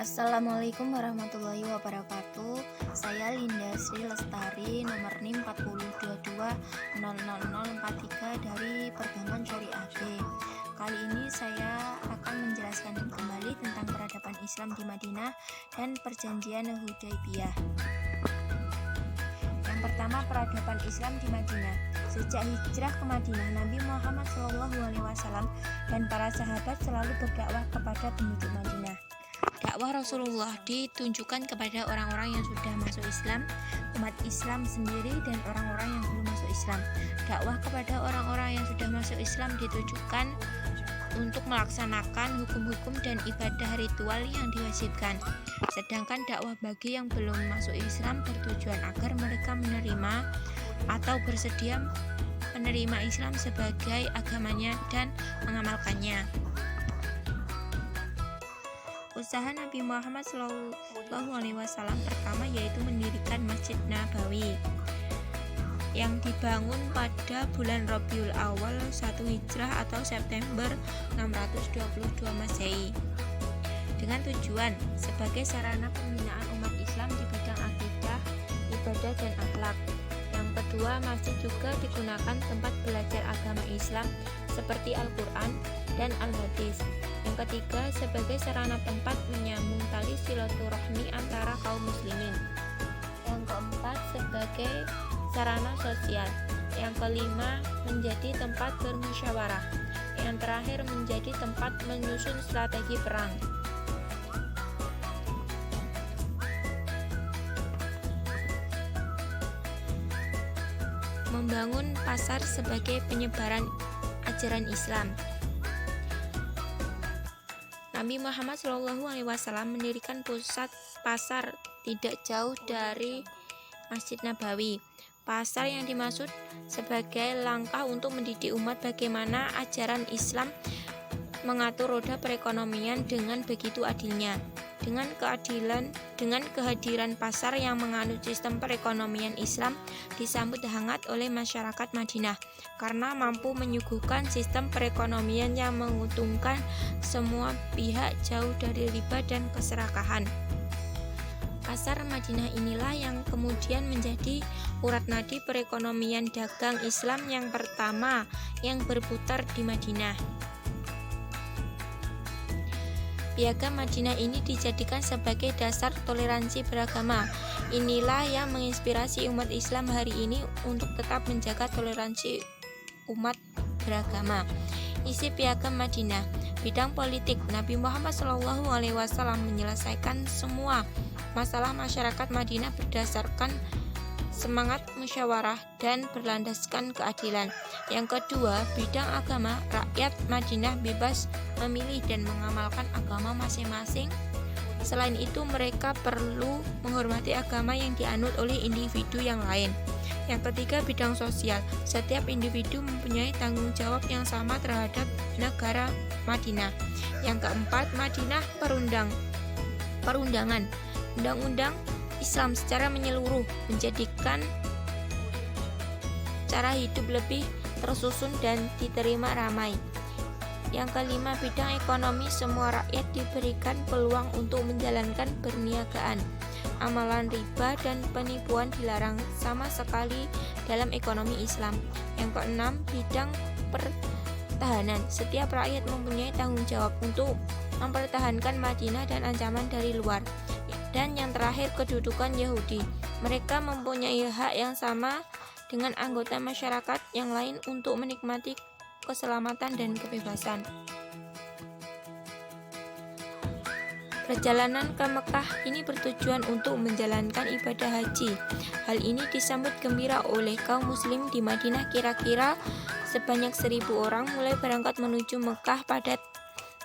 Assalamualaikum warahmatullahi wabarakatuh. Saya Linda Sri Lestari, nomor NIM 4022200043 dari Perbankan Syariah B. Kali ini saya akan menjelaskan kembali tentang peradaban Islam di Madinah dan perjanjian Hudaybiyah. Yang pertama, peradaban Islam di Madinah. Sejak hijrah ke Madinah, Nabi Muhammad SAW dan para sahabat selalu berdakwah kepada penduduk Madinah. Dakwah Rasulullah ditunjukkan kepada orang-orang yang sudah masuk Islam, umat Islam sendiri, dan orang-orang yang belum masuk Islam. Dakwah kepada orang-orang yang sudah masuk Islam ditujukan untuk melaksanakan hukum-hukum dan ibadah ritual yang diwajibkan. Sedangkan dakwah bagi yang belum masuk Islam bertujuan agar mereka menerima atau bersedia menerima Islam sebagai agamanya dan mengamalkannya. Usaha Nabi Muhammad SAW pertama yaitu mendirikan Masjid Nabawi yang dibangun pada bulan Rabiul Awal 1 Hijrah atau September 622 Masehi dengan tujuan sebagai sarana pembinaan umat Islam di bidang akidah, ibadah, dan akhlak. Yang kedua, masjid juga digunakan tempat belajar agama Islam seperti Al-Quran dan Al-Hadis. Yang ketiga, sebagai sarana tempat menyambung tali silaturahmi antara kaum muslimin. Yang keempat, sebagai sarana sosial. Yang kelima, menjadi tempat bermusyawarah. Yang terakhir, menjadi tempat menyusun strategi perang. Membangun pasar sebagai penyebaran ajaran Islam. Nabi Muhammad SAW mendirikan pusat pasar tidak jauh dari Masjid Nabawi. Pasar yang dimaksud sebagai langkah untuk mendidik umat bagaimana ajaran Islam mengatur roda perekonomian dengan begitu adilnya. Dengan kehadiran pasar yang menganut sistem perekonomian Islam disambut hangat oleh masyarakat Madinah karena mampu menyuguhkan sistem perekonomian yang menguntungkan semua pihak jauh dari riba dan keserakahan. Pasar Madinah inilah yang kemudian menjadi urat nadi perekonomian dagang Islam yang pertama yang berputar di Madinah. Piagam Madinah ini dijadikan sebagai dasar toleransi beragama. Inilah yang menginspirasi umat Islam hari ini untuk tetap menjaga toleransi umat beragama. Isi Piagam Madinah. Bidang politik, Nabi Muhammad SAW menyelesaikan semua masalah masyarakat Madinah berdasarkan semangat musyawarah dan berlandaskan keadilan. Yang kedua, bidang agama, rakyat Madinah bebas memilih dan mengamalkan agama masing-masing. Selain itu, mereka perlu menghormati agama yang dianut oleh individu yang lain. Yang ketiga, bidang sosial. Setiap individu mempunyai tanggung jawab yang sama terhadap negara Madinah. Yang keempat, Madinah perundangan. Undang-undang Islam secara menyeluruh menjadikan cara hidup lebih tersusun dan diterima ramai. Yang kelima, bidang ekonomi, semua rakyat diberikan peluang untuk menjalankan perniagaan. Amalan riba dan penipuan dilarang sama sekali dalam ekonomi Islam. Yang keenam, bidang pertahanan. Setiap rakyat mempunyai tanggung jawab untuk mempertahankan Madinah dan ancaman dari luar. Dan yang terakhir, kedudukan Yahudi. Mereka mempunyai hak yang sama dengan anggota masyarakat yang lain untuk menikmati keselamatan dan kebebasan. Perjalanan ke Mekah ini bertujuan untuk menjalankan ibadah haji. Hal ini disambut gembira oleh kaum muslim di Madinah. Kira-kira sebanyak 1.000 orang mulai berangkat menuju Mekah pada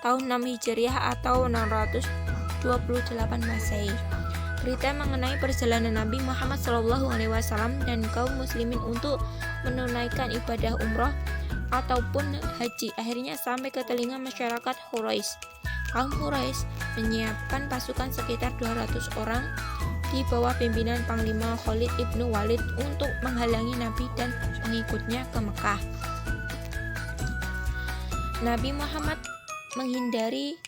tahun 6 Hijriah atau 628 Masehi. Berita mengenai perjalanan Nabi Muhammad SAW dan kaum muslimin untuk menunaikan ibadah umroh ataupun haji akhirnya sampai ke telinga masyarakat Quraisy. Kaum Quraisy menyiapkan pasukan sekitar 200 orang di bawah pimpinan Panglima Khalid ibnu Walid untuk menghalangi Nabi dan pengikutnya ke Mekah. Nabi Muhammad menghindari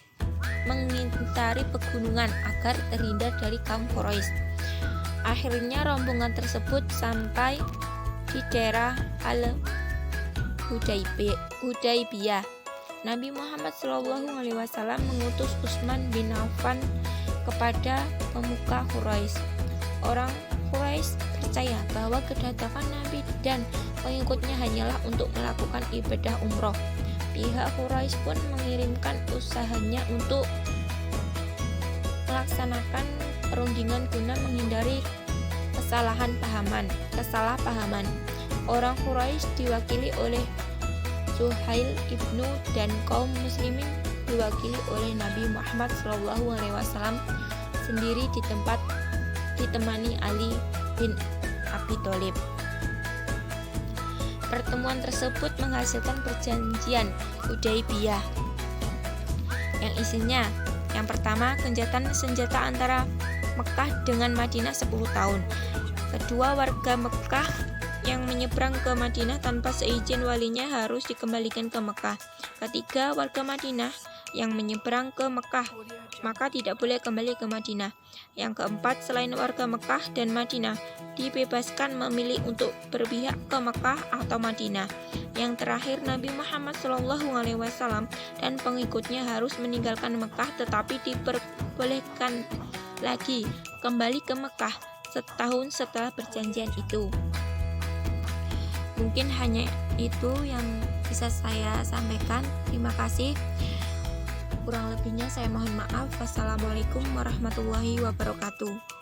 mencari pegunungan agar terhindar dari kaum Quraisy. Akhirnya rombongan tersebut sampai di daerah Al-Hudaybiyah. Nabi Muhammad SAW mengutus Utsman bin Affan kepada pemuka Quraisy. Orang Quraisy percaya bahwa kedatangan Nabi dan pengikutnya hanyalah untuk melakukan ibadah umroh. Pihak Quraisy pun mengirimkan usahanya untuk melaksanakan perundingan guna menghindari kesalahpahaman. Orang Quraisy diwakili oleh Suhail ibnu dan kaum muslimin diwakili oleh Nabi Muhammad SAW sendiri ditemani Ali bin Abi Thalib. Pertemuan tersebut menghasilkan perjanjian Hudaybiyah yang isinya yang pertama, gencatan senjata antara Mekah dengan Madinah 10 tahun. Kedua, warga Mekah yang menyeberang ke Madinah tanpa seizin walinya harus dikembalikan ke Mekah. Ketiga, warga Madinah yang menyeberang ke Mekah maka tidak boleh kembali ke Madinah. Yang keempat, selain warga Mekah dan Madinah dibebaskan memilih untuk berpihak ke Mekah atau Madinah. Yang terakhir, Nabi Muhammad SAW dan pengikutnya harus meninggalkan Mekah tetapi diperbolehkan lagi kembali ke Mekah setahun setelah perjanjian itu. Mungkin hanya itu yang bisa saya sampaikan. Terima kasih. Kurang lebihnya saya mohon maaf. Wassalamualaikum warahmatullahi wabarakatuh.